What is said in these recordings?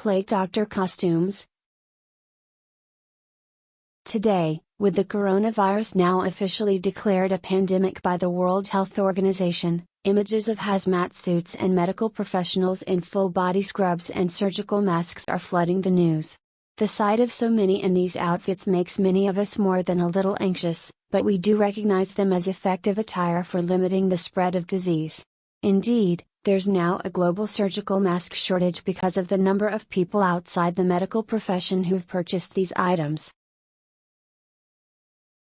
Plague Doctor costumes. Today, with the coronavirus now officially declared a pandemic by the World Health Organization, images of hazmat suits and medical professionals in full-body scrubs and surgical masks are flooding the news. The sight of so many in these outfits makes many of us more than a little anxious, but we do recognize them as effective attire for limiting the spread of disease. Indeed, there's now a global surgical mask shortage because of the number of people outside the medical profession who've purchased these items.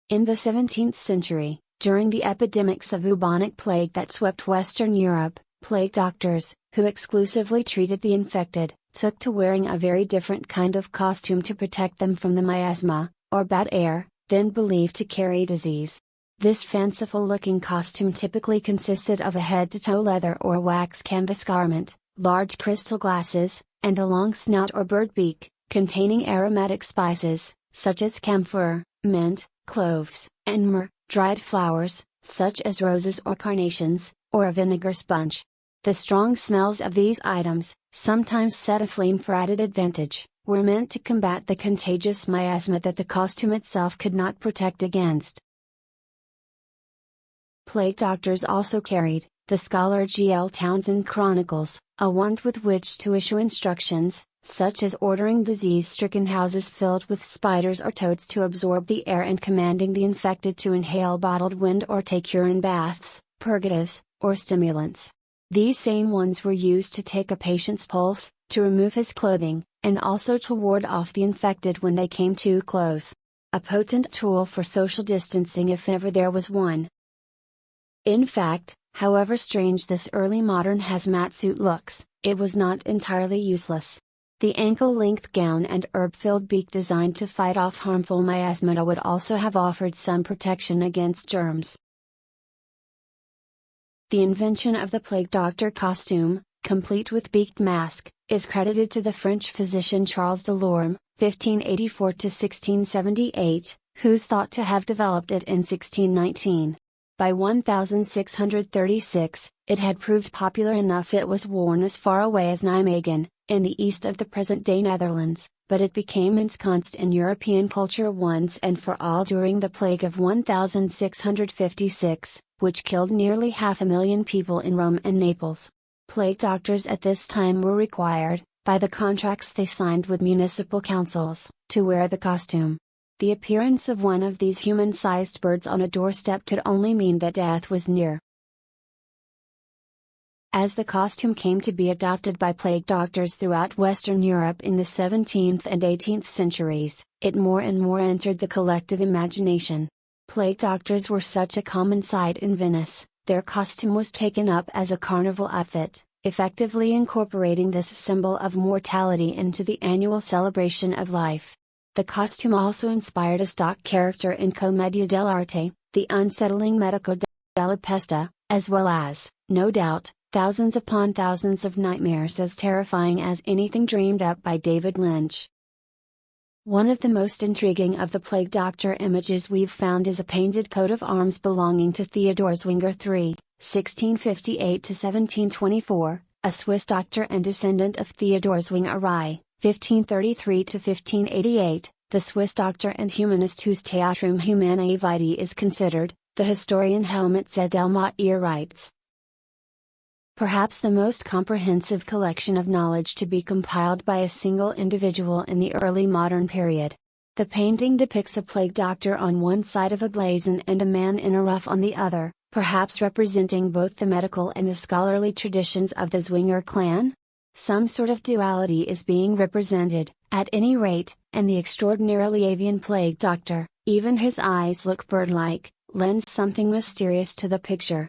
In the 17th century, during the epidemics of bubonic plague that swept Western Europe, plague doctors, who exclusively treated the infected, took to wearing a very different kind of costume to protect them from the miasma, or bad air, then believed to carry disease. This fanciful-looking costume typically consisted of a head-to-toe leather or wax canvas garment, large crystal glasses, and a long snout or bird beak, containing aromatic spices, such as camphor, mint, cloves, and myrrh, dried flowers, such as roses or carnations, or a vinegar sponge. The strong smells of these items, sometimes set aflame for added advantage, were meant to combat the contagious miasma that the costume itself could not protect against. Plague doctors also carried, the scholar G. L. Townsend chronicles, a wand with which to issue instructions, such as ordering disease-stricken houses filled with spiders or toads to absorb the air and commanding the infected to inhale bottled wind or take urine baths, purgatives, or stimulants. These same ones were used to take a patient's pulse, to remove his clothing, and also to ward off the infected when they came too close. A potent tool for social distancing if ever there was one. In fact, however strange this early modern hazmat suit looks, it was not entirely useless. The ankle-length gown and herb-filled beak designed to fight off harmful miasma would also have offered some protection against germs. The invention of the plague doctor costume, complete with beaked mask, is credited to the French physician Charles Delorme, 1584–1678, who's thought to have developed it in 1619. By 1636, it had proved popular enough it was worn as far away as Nijmegen, in the east of the present-day Netherlands, but it became ensconced in European culture once and for all during the plague of 1656, which killed nearly 500,000 people in Rome and Naples. Plague doctors at this time were required, by the contracts they signed with municipal councils, to wear the costume. The appearance of one of these human-sized birds on a doorstep could only mean that death was near. As the costume came to be adopted by plague doctors throughout Western Europe in the 17th and 18th centuries, it more and more entered the collective imagination. Plague doctors were such a common sight in Venice, their costume was taken up as a carnival outfit, effectively incorporating this symbol of mortality into the annual celebration of life. The costume also inspired a stock character in Commedia dell'arte, the unsettling Medico della Peste, as well as, no doubt, thousands upon thousands of nightmares as terrifying as anything dreamed up by David Lynch. One of the most intriguing of the plague doctor images we've found is a painted coat of arms belonging to Theodor Zwinger III, 1658–1724, a Swiss doctor and descendant of Theodor Zwingli, 1533–1588, the Swiss doctor and humanist whose Theatrum Humanae Vitae is considered, the historian Helmut Zedelmayer writes. Perhaps the most comprehensive collection of knowledge to be compiled by a single individual in the early modern period. The painting depicts a plague doctor on one side of a blazon and a man in a ruff on the other, perhaps representing both the medical and the scholarly traditions of the Zwinger clan? Some sort of duality is being represented, at any rate, and the extraordinarily avian plague doctor, even his eyes look bird-like, lends something mysterious to the picture.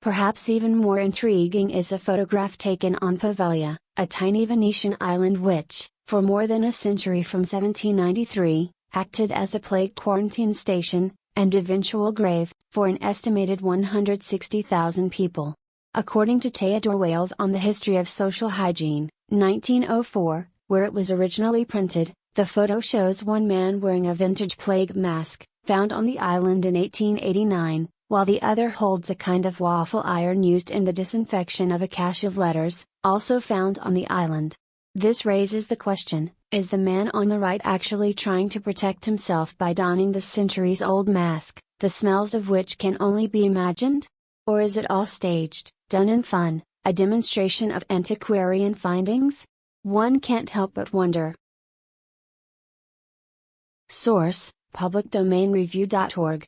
Perhaps even more intriguing is a photograph taken on Poveglia, a tiny Venetian island which, for more than a century from 1793, acted as a plague quarantine station, and eventual grave, for an estimated 160,000 people. According to Theodore Wales on the History of Social Hygiene, 1904, where it was originally printed, the photo shows one man wearing a vintage plague mask, found on the island in 1889, while the other holds a kind of waffle iron used in the disinfection of a cache of letters, also found on the island. This raises the question, is the man on the right actually trying to protect himself by donning the centuries-old mask, the smells of which can only be imagined? Or is it all staged, done in fun, a demonstration of antiquarian findings? One can't help but wonder. Source: publicdomainreview.org